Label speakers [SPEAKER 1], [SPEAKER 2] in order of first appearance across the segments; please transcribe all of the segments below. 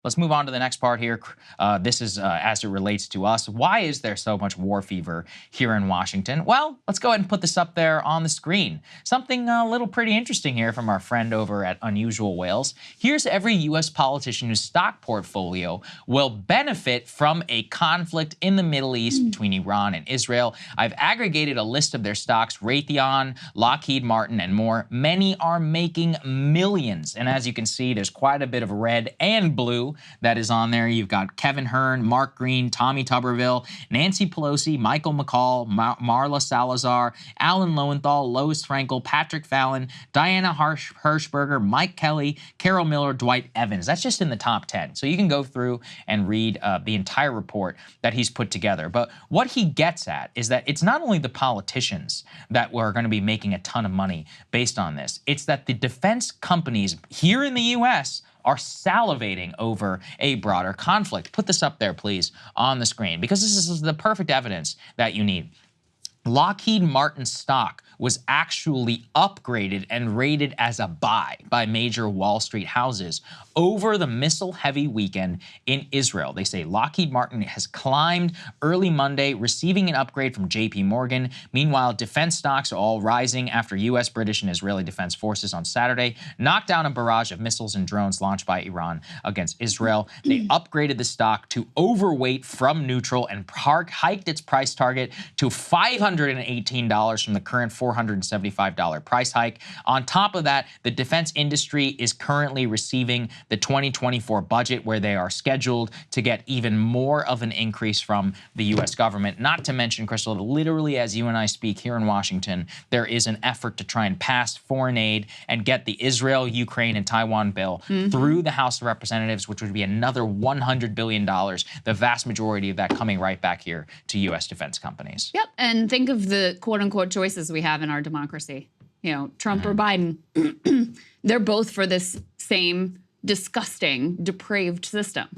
[SPEAKER 1] Let's move on to the next part here. This is as it relates to us. Why is there so much war fever here in Washington? Well, let's go ahead and put this up there on the screen. Something a little pretty interesting here from our friend over at Unusual Whales. Here's every U.S. politician whose stock portfolio will benefit from a conflict in the Middle East between Iran and Israel. I've aggregated a list of their stocks: Raytheon, Lockheed Martin, and more. Many are making millions. And as you can see, there's quite a bit of red and blue that is on there. You've got Kevin Hearn, Mark Green, Tommy Tuberville, Nancy Pelosi, Michael McCall, Marla Salazar, Alan Lowenthal, Lois Frankel, Patrick Fallon, Diana Hirschberger, Mike Kelly, Carol Miller, Dwight Evans. That's just in the top 10. So you can go through and read the entire report that he's put together. But what he gets at is that it's not only the politicians that are going to be making a ton of money based on this. It's that the defense companies here in the U.S. are salivating over a broader conflict. Put this up there, please, on the screen, because this is the perfect evidence that you need. Lockheed Martin stock was actually upgraded and rated as a buy by major Wall Street houses over the missile-heavy weekend in Israel. They say Lockheed Martin has climbed early Monday, receiving an upgrade from JP Morgan. Meanwhile, defense stocks are all rising after U.S., British, and Israeli defense forces on Saturday knocked down a barrage of missiles and drones launched by Iran against Israel. They upgraded the stock to overweight from neutral and hiked its price target to $518 from the current $475 price hike. On top of that, the defense industry is currently receiving the 2024 budget, where they are scheduled to get even more of an increase from the U.S. government. Not to mention, Krystal, literally as you and I speak here in Washington, there is an effort to try and pass foreign aid and get the Israel, Ukraine, and Taiwan bill through the House of Representatives, which would be another $100 billion, the vast majority of that coming right back here to U.S. defense companies.
[SPEAKER 2] Yep, and think of the quote-unquote choices we have in our democracy. You know, Trump or Biden, they're both for this same disgusting, depraved system.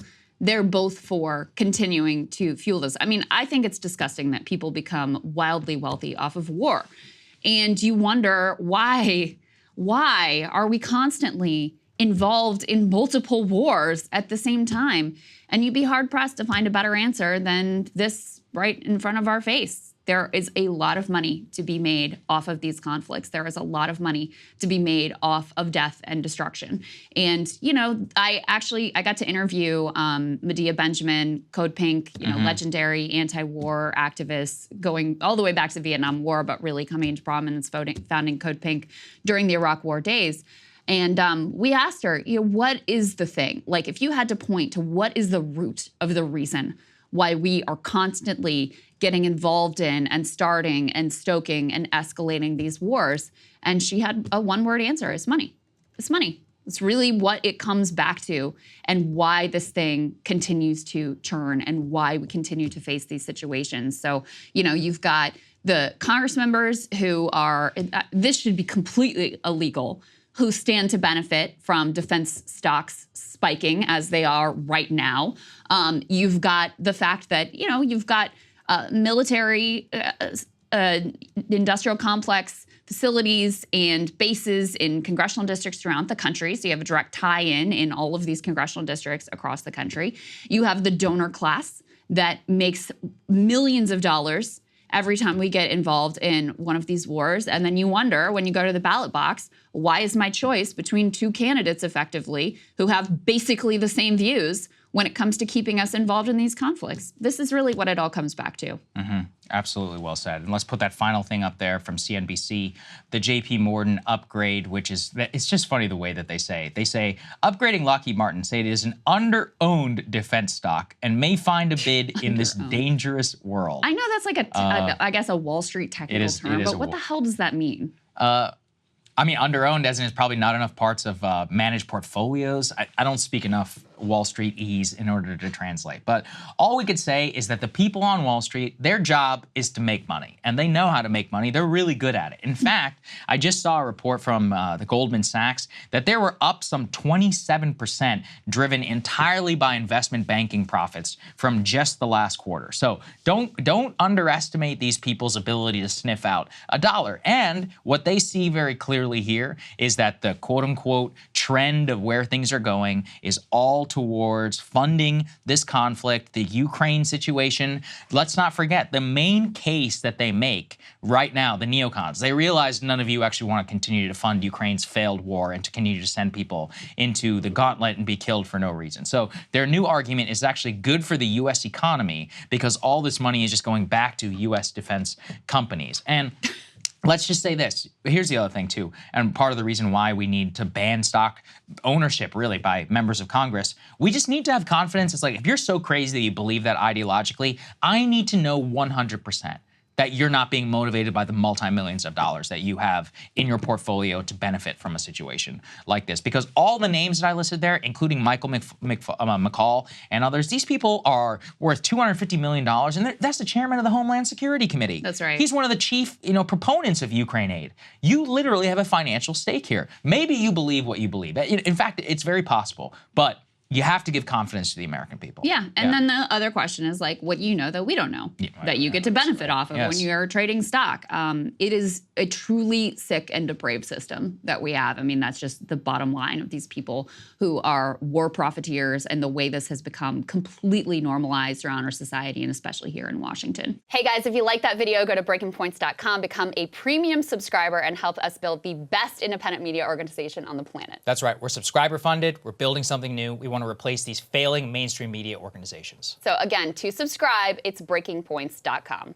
[SPEAKER 2] They're both for continuing to fuel this. I mean, I think it's disgusting that people become wildly wealthy off of war. And you wonder why are we constantly involved in multiple wars at the same time? And you'd be hard-pressed to find a better answer than this right in front of our face. There is a lot of money to be made off of these conflicts. There is a lot of money to be made off of death and destruction. And, you know, I got to interview Medea Benjamin, Code Pink, you know, legendary anti-war activist going all the way back to the Vietnam War, but really coming into prominence founding Code Pink during the Iraq War days. And we asked her, you know, what is the thing? Like, if you had to point to what is the root of the reason why we are constantly getting involved in and starting and stoking and escalating these wars. And she had a one-word answer: it's money. It's money. It's really what it comes back to, and why this thing continues to churn and why we continue to face these situations. So, you know, you've got the Congress members who are, this should be completely illegal, who stand to benefit from defense stocks spiking as they are right now. You've got the fact that, you know, you've got military industrial complex facilities and bases in congressional districts throughout the country. So you have a direct tie-in in all of these congressional districts across the country. You have the donor class that makes millions of dollars every time we get involved in one of these wars. And then you wonder, when you go to the ballot box, why is my choice between two candidates effectively who have basically the same views when it comes to keeping us involved in these conflicts? This is really what it all comes back to.
[SPEAKER 1] Absolutely well said. And let's put that final thing up there from CNBC, the JP Morgan upgrade, which is, it's just funny the way that they say. They say, upgrading Lockheed Martin, say it is an under-owned defense stock and may find a bid in this dangerous world.
[SPEAKER 2] I know that's like I guess a Wall Street technical term, but what the hell does that mean?
[SPEAKER 1] I mean, under-owned as in it's probably not enough parts of managed portfolios. I don't speak enough Wall Street ease in order to translate. But all we could say is that the people on Wall Street, their job is to make money. And they know how to make money. They're really good at it. In fact, I just saw a report from the Goldman Sachs that they were up some 27%, driven entirely by investment banking profits from just the last quarter. So don't underestimate these people's ability to sniff out a dollar. And what they see very clearly here is that the quote-unquote trend of where things are going is all towards funding this conflict, the Ukraine situation. Let's not forget the main case that they make right now, the neocons. They realize none of you actually want to continue to fund Ukraine's failed war and to continue to send people into the gauntlet and be killed for no reason. So their new argument is actually good for the U.S. economy because all this money is just going back to U.S. defense companies. And let's just say this. Here's the other thing, too, and part of the reason why we need to ban stock ownership, really, by members of Congress. We just need to have confidence. It's like, if you're so crazy that you believe that ideologically, I need to know 100% that you're not being motivated by the multi-millions of dollars that you have in your portfolio to benefit from a situation like this. Because all the names that I listed there, including Michael McCall and others, these people are worth $250 million, and that's the chairman of the Homeland Security Committee.
[SPEAKER 2] That's right.
[SPEAKER 1] He's one of the chief, proponents of Ukraine aid. You literally have a financial stake here. Maybe you believe what you believe. In fact, it's very possible, but you have to give confidence to the American people.
[SPEAKER 2] Yeah, and then the other question is like, what you know that we don't know, that you get to benefit off of when you're trading stock. It is a truly sick and depraved system that we have. I mean, that's just the bottom line of these people who are war profiteers and the way this has become completely normalized around our society and especially here in Washington. Hey guys, if you like that video, go to breakingpoints.com, become a premium subscriber and help us build the best independent media organization on the planet.
[SPEAKER 3] That's right. We're subscriber funded. We're building something new. We want to replace these failing mainstream media organizations.
[SPEAKER 2] So again, to subscribe, it's breakingpoints.com.